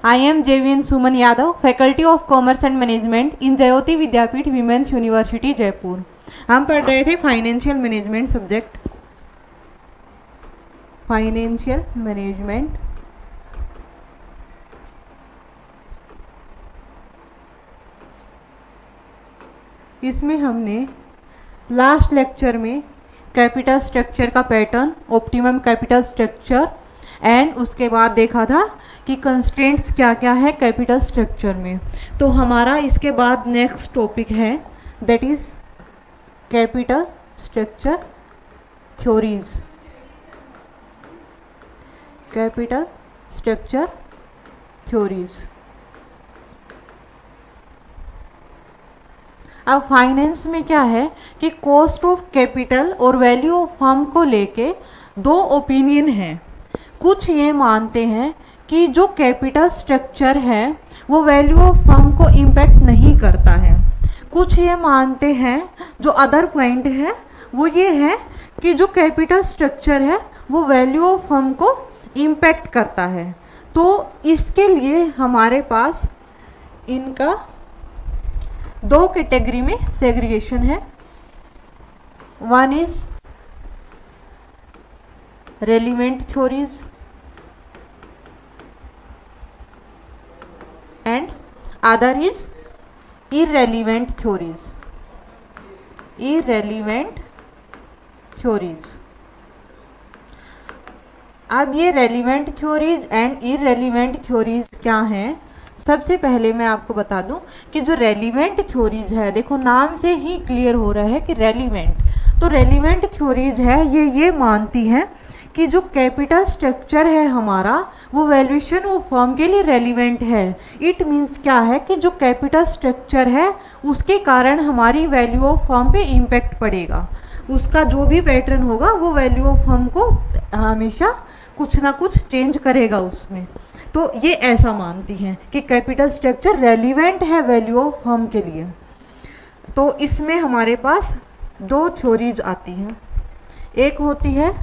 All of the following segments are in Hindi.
I am JVN Suman Yadav, Faculty of Commerce and Management in Jyoti Vidyapeeth women's university Jaipur. हम पढ़ रहे थे financial management subject, financial management. इसमें हमने लास्ट लेक्चर में कैपिटल स्ट्रक्चर का pattern, optimum capital structure and उसके बाद देखा था कि कंस्ट्रेंट्स क्या क्या है कैपिटल स्ट्रक्चर में। तो हमारा इसके बाद नेक्स्ट टॉपिक है that is capital structure theories. Capital structure theories. अब फाइनेंस में क्या है कि कॉस्ट ऑफ कैपिटल और वैल्यू ऑफ फर्म को लेके दो ओपिनियन हैं। कुछ ये मानते हैं कि जो कैपिटल स्ट्रक्चर है वो वैल्यू ऑफ फर्म को इम्पैक्ट नहीं करता है। कुछ ये मानते हैं, जो अदर पॉइंट है वो ये है कि जो कैपिटल स्ट्रक्चर है वो वैल्यू ऑफ फर्म को इम्पैक्ट करता है। तो इसके लिए हमारे पास इनका दो कैटेगरी में सेग्रीगेशन है। One is relevant theories and other is irrelevant theories. Irrelevant theories. अब ये रेलिवेंट थ्योरीज एंड इररेलिवेंट थ्योरीज क्या हैं? सबसे पहले मैं आपको बता दूं कि जो रेलिवेंट थ्योरीज है, देखो नाम से ही क्लियर हो रहा है कि रेलिवेंट। तो रेलिवेंट थ्योरीज है ये मानती है कि जो कैपिटल स्ट्रक्चर है हमारा वो वैल्यूएशन ऑफ फर्म के लिए रेलिवेंट है। इट मीन्स क्या है कि जो कैपिटल स्ट्रक्चर है उसके कारण हमारी वैल्यू ऑफ फर्म पे इम्पैक्ट पड़ेगा। उसका जो भी पैटर्न होगा वो वैल्यू ऑफ फर्म को हमेशा कुछ ना कुछ चेंज करेगा उसमें। तो ये ऐसा मानती हैं कि कैपिटल स्ट्रक्चर रेलिवेंट है वैल्यू ऑफ फर्म के लिए। तो इसमें हमारे पास दो थ्योरीज आती हैं। एक होती है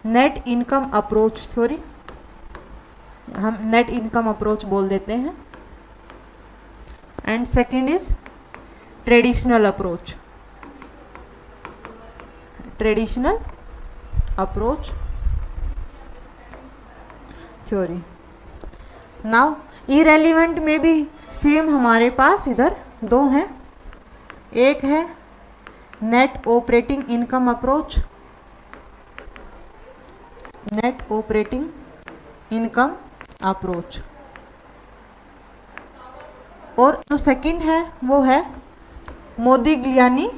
नेट इनकम अप्रोच थ्योरी, हम नेट इनकम अप्रोच बोल देते हैं, and second is traditional approach. Traditional approach theory. Now irrelevant में भी सेम हमारे पास इधर दो हैं। एक है net operating income approach, net operating income approach, और जो सेकंड है वो है मोदिग्लियानी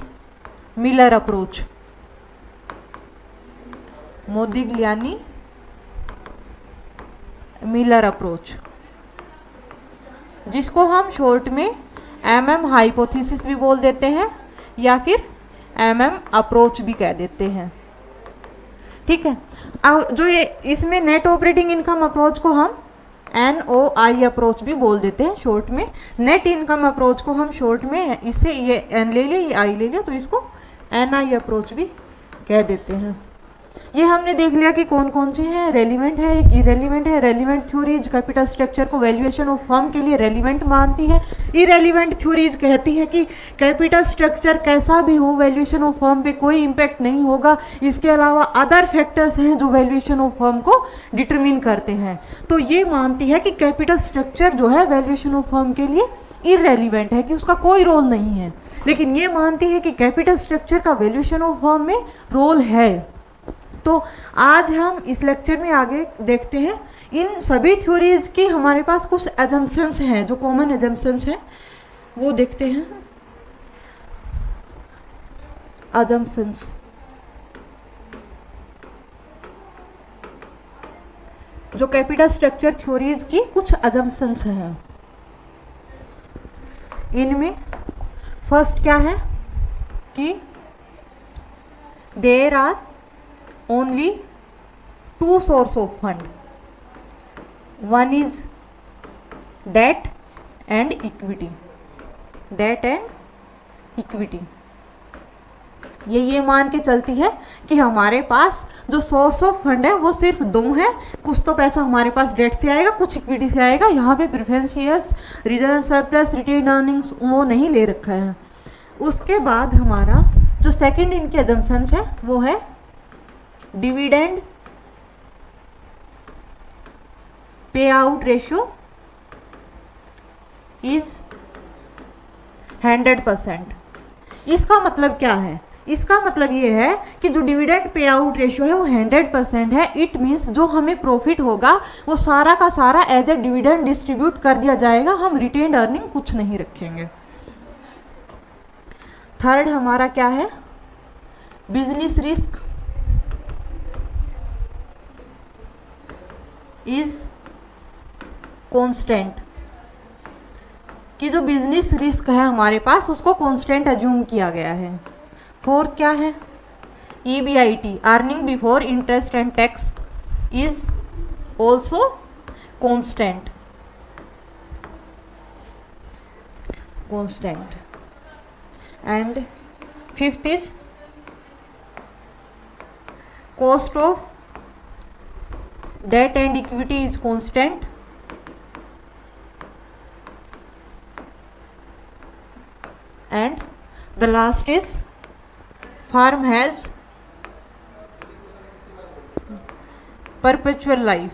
मिलर अप्रोच। मोदिग्लियानी मिलर अप्रोच, जिसको हम शॉर्ट में एमएम हाइपोथेसिस भी बोल देते हैं या फिर एमएम अप्रोच भी कह देते हैं। ठीक है। और जो ये इसमें नेट ऑपरेटिंग इनकम अप्रोच को हम NOI अप्रोच भी बोल देते हैं शॉर्ट में। नेट इनकम अप्रोच को हम शॉर्ट में, इससे ये N ले लिया, ये I ले लिया, तो इसको NI अप्रोच भी कह देते हैं। ये हमने देख लिया कि कौन कौन से हैं, रेलिवेंट है, एक इरेलीवेंट है। रेलिवेंट थ्योरीज कैपिटल स्ट्रक्चर को वैल्यूएशन ऑफ फर्म के लिए रेलिवेंट मानती है। इरेलीवेंट थ्योरीज कहती है कि कैपिटल स्ट्रक्चर कैसा भी हो वैल्यूएशन ऑफ फर्म पे कोई इम्पैक्ट नहीं होगा। इसके अलावा अदर फैक्टर्स हैं जो वैल्यूएशन ऑफ फर्म को डिटरमिन करते हैं। तो ये मानती है कि कैपिटल स्ट्रक्चर जो है वैल्यूएशन ऑफ फर्म के लिए इरेलीवेंट है, कि उसका कोई रोल नहीं है। लेकिन ये मानती है कि कैपिटल स्ट्रक्चर का वैल्यूएशन ऑफ फर्म में रोल है। तो आज हम इस लेक्चर में आगे देखते हैं इन सभी थ्योरीज की हमारे पास कुछ एजम्पशंस हैं, जो कॉमन एजम्पशंस हैं वो देखते हैं। एजम्पशंस, जो कैपिटल स्ट्रक्चर थ्योरीज की कुछ एजम्पशंस हैं। इनमें फर्स्ट क्या है कि there are only two source of fund. One is debt and equity. Debt and equity. ये मान के चलती है कि हमारे पास जो सोर्स ऑफ फंड है वो सिर्फ दो हैं। कुछ तो पैसा हमारे पास डेट से आएगा, कुछ इक्विटी से आएगा। यहाँ पे preference shares, reserve surplus, retained earnings वो नहीं ले रखा है। उसके बाद हमारा जो सेकंड इनके अजम्पशंस है वो है dividend pay out ratio is 100%। इसका मतलब क्या है? इसका मतलब ये है कि जो डिविडेंड पे आउट रेशियो है वो 100% है। इट मीन्स जो हमें प्रॉफिट होगा वो सारा का सारा एज ए डिविडेंड डिस्ट्रीब्यूट कर दिया जाएगा, हम रिटेन्ड अर्निंग कुछ नहीं रखेंगे। थर्ड हमारा क्या है? बिजनेस रिस्क इज कांस्टेंट, कि जो बिजनेस रिस्क है हमारे पास उसको कांस्टेंट अज्यूम किया गया है। फोर्थ क्या है? EBIT, earning before interest and tax is also constant. And fifth is cost of debt and equity is constant. And the last is firm has perpetual life.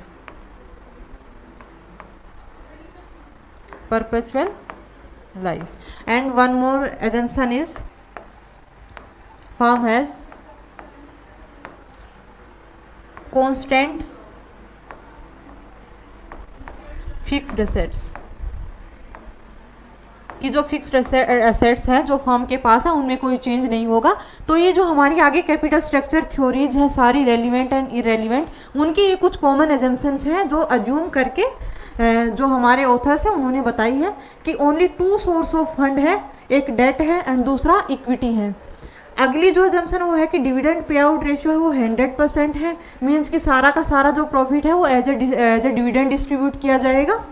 And one more assumption is firm has constant fixed assets, कि जो फिक्स्ड एसेट्स हैं जो फर्म के पास है उनमें कोई चेंज नहीं होगा। तो ये जो हमारी आगे कैपिटल स्ट्रक्चर थ्योरीज है सारी रेलिवेंट एंड इरेलीवेंट, उनकी ये कुछ कॉमन एजम्पशंस हैं जो अज्यूम करके जो हमारे ऑथर्स हैं उन्होंने बताई है कि only two source of fund है, एक डेट है एंड दूसरा इक्विटी है। अगली जो एजम्पशन वो है कि डिविडेंड पे आउट रेशियो है वो 100% है, मीन्स कि सारा का सारा जो प्रॉफिट है वो एज ए डिविडेंड डिस्ट्रीब्यूट किया जाएगा।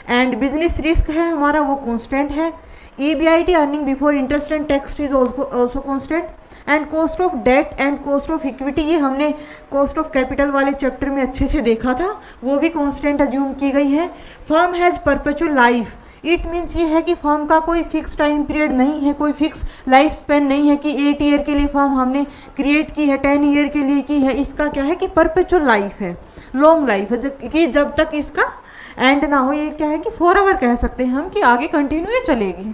एंड बिजनेस रिस्क है हमारा वो कांस्टेंट है। EBIT, earning before interest and tax is also constant. And cost of debt and cost of equity, ये हमने कॉस्ट ऑफ कैपिटल वाले चैप्टर में अच्छे से देखा था, वो भी कांस्टेंट अज्यूम की गई है। Firm has perpetual life, it means ये है कि फर्म का कोई फिक्स टाइम पीरियड नहीं है, कोई फिक्स लाइफ स्पेन नहीं है कि 8 ईयर के लिए फर्म हमने क्रिएट की है, 10 ईयर के लिए की है। इसका क्या है कि परपेचुअल लाइफ है, लॉन्ग लाइफ है, कि जब तक इसका एंड ना हो। ये क्या है कि फॉरएवर कह सकते हैं हम कि आगे कंटिन्यू ये चलेगी।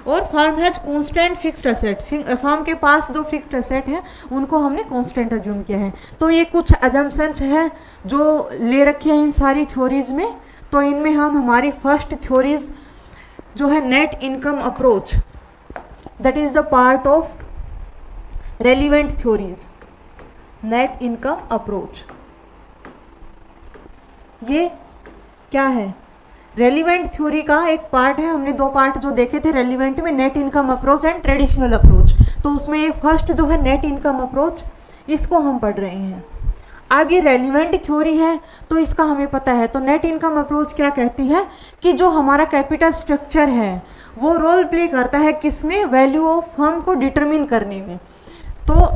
और firm has constant fixed assets, firm के पास जो फिक्स्ड एसेट हैं उनको हमने कांस्टेंट अज्यूम किया है। तो ये कुछ अजम्पशंस हैं जो ले रखे हैं इन सारी थ्योरीज में। तो इनमें हम हमारी फर्स्ट थ्योरीज जो है net income approach, that is the part of relevant theories. Net income approach ये क्या है? रेलिवेंट थ्योरी का एक पार्ट है। हमने दो पार्ट जो देखे थे रेलिवेंट में, net income approach and traditional approach. तो उसमें ये फर्स्ट जो है नेट इनकम अप्रोच, इसको हम पढ़ रहे हैं। अब ये रेलिवेंट थ्योरी है तो इसका हमें पता है। तो नेट इनकम अप्रोच क्या कहती है कि जो हमारा कैपिटल स्ट्रक्चर है वो रोल प्ले करता है किसमें? वैल्यू ऑफ फर्म को डिटरमिन करने में। तो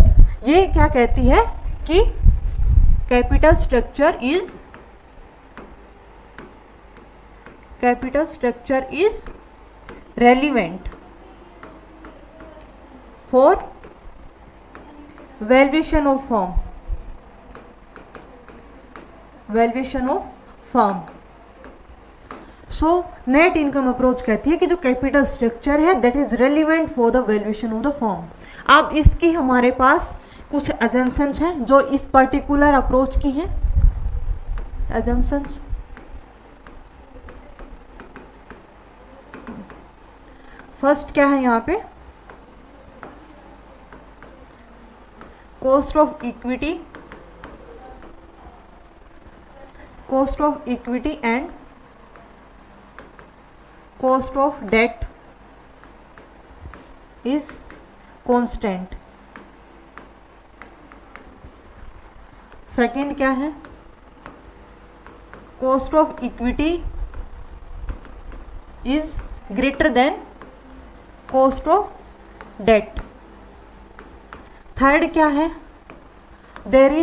ये क्या कहती है कि capital structure is relevant for valuation of firm। So net income approach कहती है कि जो कैपिटल स्ट्रक्चर है that is relevant for the valuation of the firm. अब इसकी हमारे पास कुछ अजम्पशंस हैं जो इस पर्टिकुलर अप्रोच की हैं। अजम्पशंस फर्स्ट क्या है यहाँ पे? Cost of equity and cost of debt is constant. Second क्या है? Cost of equity is greater than cost of debt. Third क्या है, there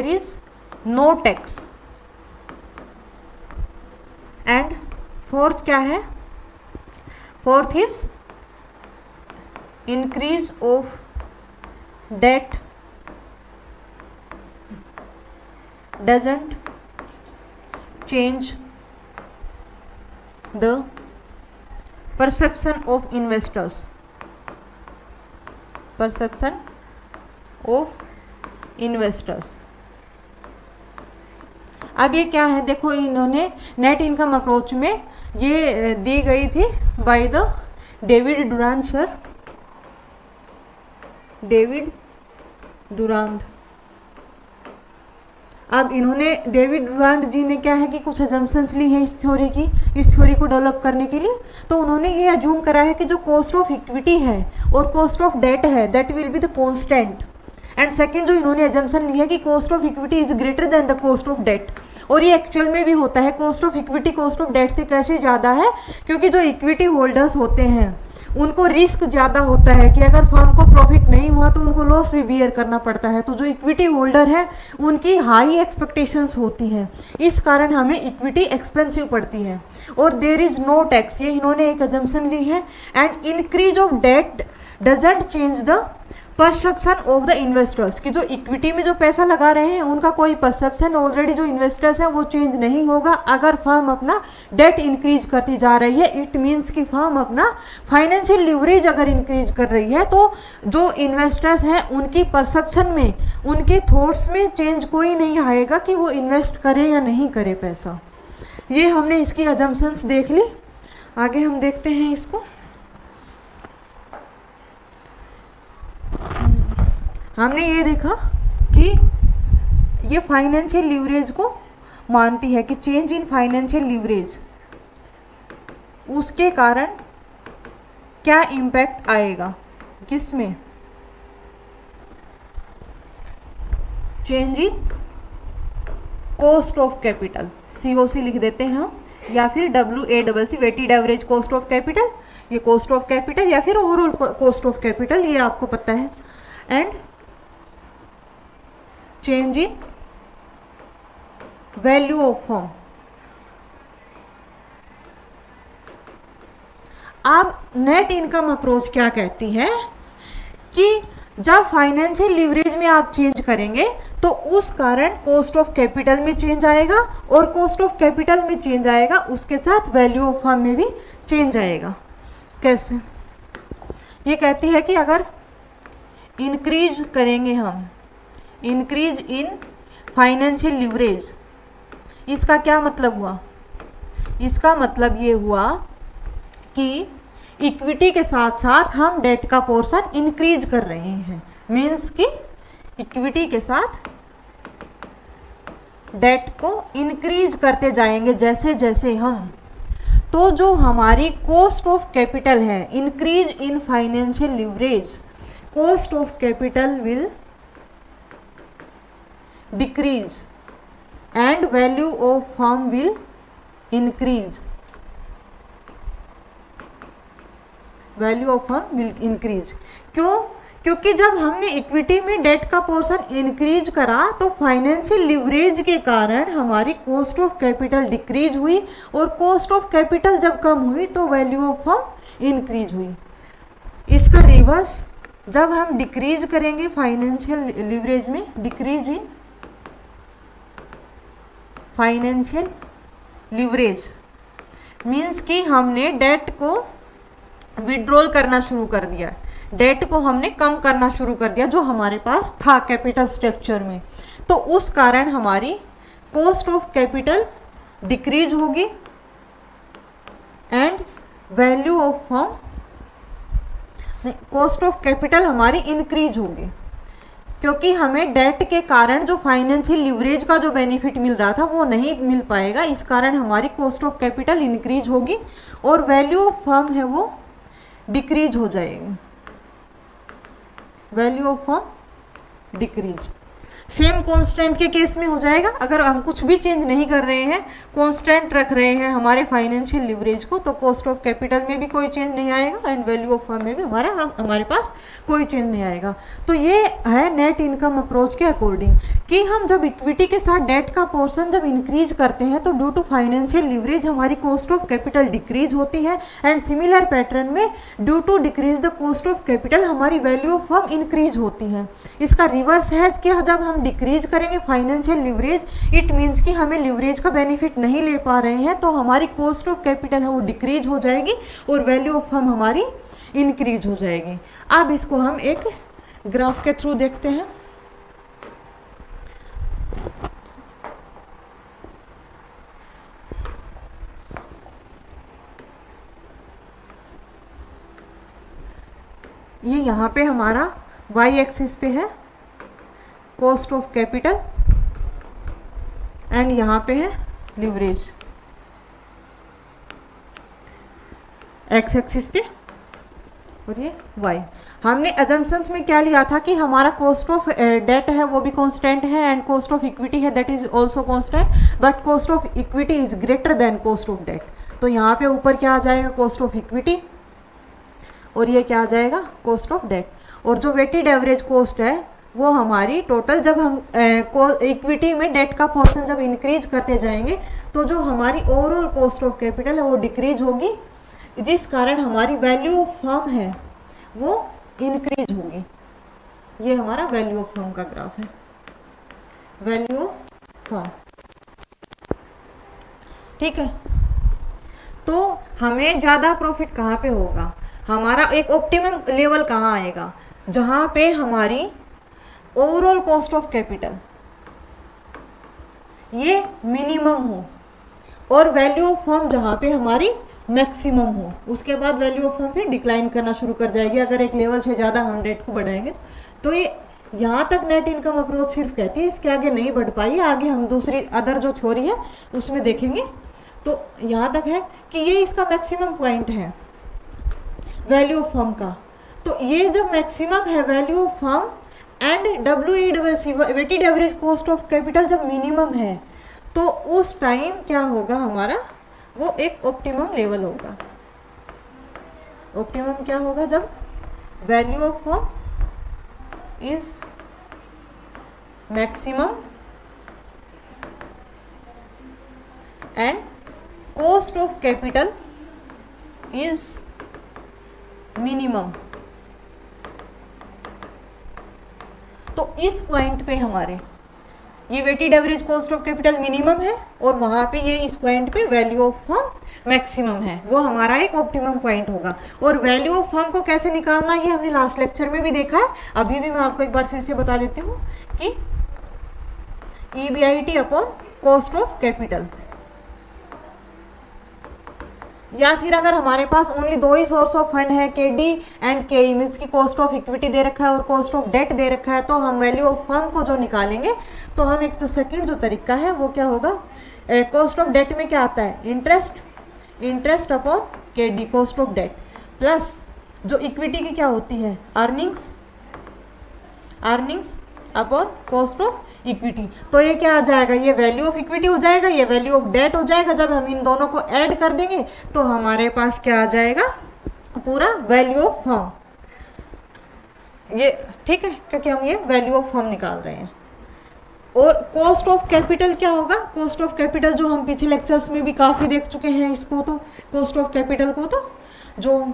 is no tax. And fourth क्या है, fourth is increase of debt doesn't change the perception of investors, perception of investors। अब ये क्या है, देखो इन्होंने नेट इनकम अप्रोच में ये दी गई थी by the David Durand sir, David Durand. अब इन्होंने डेविड डुरांड जी ने क्या है कि कुछ एजम्पशंस ली हैं इस थ्योरी की, इस थ्योरी को डेवलप करने के लिए। तो उन्होंने ये अज्यूम करा है कि जो कॉस्ट ऑफ इक्विटी है और कॉस्ट ऑफ डेट है that will be the constant. And second जो इन्होंने एजम्पशन ली है कि cost of equity is greater than the cost of debt, और ये एक्चुअल में भी होता है। Cost of equity cost of debt से कैसे ज़्यादा है, क्योंकि जो इक्विटी होल्डर्स होते हैं उनको रिस्क ज़्यादा होता है कि अगर फर्म को प्रॉफिट नहीं हुआ तो उनको लॉस भी बियर करना पड़ता है। तो जो इक्विटी होल्डर है उनकी हाई एक्सपेक्टेशंस होती हैं, इस कारण हमें इक्विटी एक्सपेंसिव पड़ती है। और देयर इज़ नो टैक्स, ये इन्होंने एक अजम्पशन ली है। And increase of debt doesn't change the perception of the investors, कि जो इक्विटी में जो पैसा लगा रहे हैं उनका कोई परसेप्शन ऑलरेडी जो इन्वेस्टर्स हैं वो चेंज नहीं होगा अगर फर्म अपना डेट इंक्रीज करती जा रही है। इट मीन्स कि फर्म अपना फाइनेंशियल लिवरेज अगर इंक्रीज कर रही है तो जो इन्वेस्टर्स हैं उनकी परसेप्शन में, उनके थॉट्स में चेंज कोई नहीं आएगा कि वो इन्वेस्ट करें या नहीं करें पैसा। ये हमने इसकी अजम्पशंस देख ली। आगे हम देखते हैं इसको। हमने ये देखा कि ये फाइनेंशियल लीवरेज को मानती है कि चेंज इन फाइनेंशियल लीवरेज, उसके कारण क्या इम्पैक्ट आएगा, किसमें, change in cost of capital, COC लिख देते हैं हम, या फिर WACC weighted average cost of capital, ये कॉस्ट ऑफ कैपिटल या फिर ओवरऑल कॉस्ट ऑफ कैपिटल, ये आपको पता है। And change in value of firm. अब नेट इनकम अप्रोच क्या कहती है कि जब फाइनेंशियल लीवरेज में आप चेंज करेंगे तो उस कारण कॉस्ट ऑफ कैपिटल में चेंज आएगा, और कॉस्ट ऑफ कैपिटल में चेंज आएगा उसके साथ वैल्यू ऑफ फर्म में भी चेंज आएगा। कैसे? ये कहती है कि अगर इंक्रीज करेंगे हम, इंक्रीज इन फाइनेंशियल लीवरेज, इसका क्या मतलब हुआ, इसका मतलब ये हुआ कि इक्विटी के साथ साथ हम डेट का पोर्शन इंक्रीज कर रहे हैं। मीन्स कि इक्विटी के साथ डेट को इंक्रीज करते जाएंगे जैसे जैसे हम, तो जो हमारी कॉस्ट ऑफ कैपिटल है, increase in financial leverage, cost of capital will decrease and value of firm will increase, value of firm will increase. क्यों? क्योंकि जब हमने इक्विटी में डेट का पोर्शन इंक्रीज करा तो फाइनेंशियल लिवरेज के कारण हमारी कॉस्ट ऑफ कैपिटल डिक्रीज हुई, और कॉस्ट ऑफ कैपिटल जब कम हुई तो वैल्यू ऑफ फर्म इंक्रीज हुई। इसका रिवर्स, जब हम डिक्रीज करेंगे फाइनेंशियल लिवरेज में, decrease in financial leverage means कि हमने डेट को विड्रॉल करना शुरू कर दिया, डेट को हमने कम करना शुरू कर दिया जो हमारे पास था कैपिटल स्ट्रक्चर में, तो उस कारण हमारी कॉस्ट ऑफ कैपिटल डिक्रीज होगी and value of firm, cost of capital हमारी इंक्रीज होगी, क्योंकि हमें डेट के कारण जो फाइनेंशियल लिवरेज का जो बेनिफिट मिल रहा था वो नहीं मिल पाएगा। इस कारण हमारी कॉस्ट ऑफ कैपिटल इंक्रीज होगी और वैल्यू ऑफ फर्म है वो डिक्रीज हो जाएगी, value of firm decrease. Same constant के केस में हो जाएगा, अगर हम कुछ भी चेंज नहीं कर रहे हैं, कांस्टेंट रख रहे हैं हमारे फाइनेंशियल लिवरेज को, तो कॉस्ट ऑफ कैपिटल में भी कोई चेंज नहीं आएगा एंड वैल्यू ऑफ फर्म में भी हमारे पास कोई चेंज नहीं आएगा। तो ये है नेट इनकम अप्रोच के अकॉर्डिंग कि हम जब इक्विटी के साथ डेट का पोर्शन जब इंक्रीज करते हैं तो ड्यू टू फाइनेंशियल लिवरेज हमारी कॉस्ट ऑफ कैपिटल डिक्रीज होती है एंड सिमिलर पैटर्न में due to decrease the cost of capital हमारी वैल्यू ऑफ फर्म इंक्रीज होती है। इसका रिवर्स है कि जब हम डिक्रीज करेंगे फाइनेंशियल लिवरेज, इट मीन्स कि हमें लिवरेज का बेनिफिट नहीं ले पा रहे हैं, तो हमारी कॉस्ट ऑफ कैपिटल है वो डिक्रीज हो जाएगी और वैल्यू ऑफ फर्म हमारी इंक्रीज हो जाएगी। अब इसको हम एक ग्राफ के थ्रू देखते हैं। ये यहाँ पे हमारा वाई एक्सिस पे है कॉस्ट ऑफ कैपिटल एंड यहाँ पे है लिवरेज एक्स एक्सिस पे, और ये वाई। हमने अजम्पशंस में क्या लिया था कि हमारा कॉस्ट ऑफ डेट है वो भी कांस्टेंट है एंड कॉस्ट ऑफ इक्विटी है that is also constant, but cost of equity is greater than cost of debt. तो यहाँ पे ऊपर क्या आ जाएगा, कॉस्ट ऑफ इक्विटी, और ये क्या आ जाएगा, कॉस्ट ऑफ डेट। और जो वेटेड एवरेज कॉस्ट है वो हमारी टोटल, जब हम इक्विटी में डेट का पोर्शन जब इंक्रीज करते जाएंगे तो जो हमारी ओवरऑल कॉस्ट ऑफ कैपिटल है वो डिक्रीज होगी, जिस कारण हमारी वैल्यू ऑफ फर्म है वो इंक्रीज होगी। ये हमारा वैल्यू ऑफ फर्म का ग्राफ है, वैल्यू ऑफ फर्म। ठीक है, तो हमें ज़्यादा प्रॉफिट कहाँ पे होगा, हमारा एक ऑप्टिमम लेवल कहाँ आएगा, जहाँ पे हमारी ओवरऑल कॉस्ट ऑफ कैपिटल ये मिनिमम हो और वैल्यू ऑफ फर्म जहाँ पे हमारी मैक्सिमम हो। उसके बाद वैल्यू ऑफ फर्म फिर डिक्लाइन करना शुरू कर जाएगी अगर एक लेवल से ज़्यादा हम रेट को बढ़ाएंगे। तो ये यहाँ तक नेट इनकम अप्रोच सिर्फ कहती है, इसके आगे नहीं बढ़ पाई। आगे हम दूसरी अदर जो थ्योरी है उसमें देखेंगे। तो यहाँ तक है कि ये इसका मैक्सिमम पॉइंट है वैल्यू ऑफ फर्म का। तो ये जब मैक्सिमम है value of firm and WECC weighted average cost of capital जब मिनिमम है, तो उस टाइम क्या होगा हमारा, वो एक ऑप्टिमम लेवल होगा। ऑप्टिमम क्या होगा, जब value of firm is maximum and cost of capital is minimum. तो इस पॉइंट पे हमारे ये weighted average cost of capital minimum है और वहाँ पे ये इस पॉइंट पे वैल्यू ऑफ फर्म मैक्सिमम है, वो हमारा एक ऑप्टिमम पॉइंट होगा। और वैल्यू ऑफ फर्म को कैसे निकालना ये हमने लास्ट लेक्चर में भी देखा है, अभी भी मैं आपको एक बार फिर से बता देती हूँ कि EBIT upon cost of capital, या फिर अगर हमारे पास ओनली दो ही सोर्स ऑफ फंड है, KD एंड KE मीन्स की कॉस्ट ऑफ इक्विटी दे रखा है और कॉस्ट ऑफ डेट दे रखा है, तो हम वैल्यू ऑफ फर्म को जो निकालेंगे तो हम एक जो सेकंड जो तरीका है वो क्या होगा, कॉस्ट ऑफ डेट में क्या आता है, interest upon KD cost of debt, plus जो इक्विटी की क्या होती है, earnings upon cost of equity. तो ये क्या आ जाएगा, ये वैल्यू ऑफ इक्विटी हो जाएगा, ये वैल्यू ऑफ डेट हो जाएगा। जब हम इन दोनों को ऐड कर देंगे तो हमारे पास क्या आ जाएगा, पूरा वैल्यू ऑफ फर्म। ये ठीक है, क्योंकि हम ये वैल्यू ऑफ फर्म निकाल रहे हैं। और कॉस्ट ऑफ कैपिटल क्या होगा, कॉस्ट ऑफ कैपिटल जो हम पिछले लेक्चर्स में भी काफ़ी देख चुके हैं इसको, तो कॉस्ट ऑफ कैपिटल को तो जो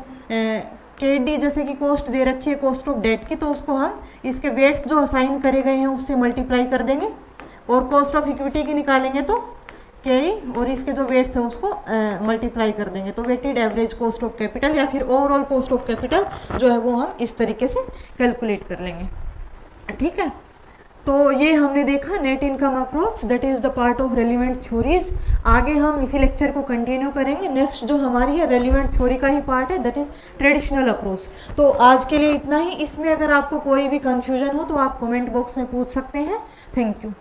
KD जैसे कि कॉस्ट दे रखी है कॉस्ट ऑफ डेट की, तो उसको हम इसके वेट्स जो असाइन करे गए हैं उससे मल्टीप्लाई कर देंगे। और कॉस्ट ऑफ इक्विटी की निकालेंगे तो KE और इसके जो वेट्स हैं उसको मल्टीप्लाई कर देंगे। तो weighted average cost of capital या फिर ओवरऑल कॉस्ट ऑफ कैपिटल जो है वो हम इस तरीके से कैलकुलेट कर लेंगे। ठीक है, तो ये हमने देखा net income approach, that is the part of relevant theories. आगे हम इसी लेक्चर को कंटिन्यू करेंगे। नेक्स्ट जो हमारी है रेलिवेंट थ्योरी का ही पार्ट है, दैट इज़ ट्रेडिशनल अप्रोच। तो आज के लिए इतना ही। इसमें अगर आपको कोई भी कन्फ्यूजन हो तो आप कमेंट बॉक्स में पूछ सकते हैं। Thank you.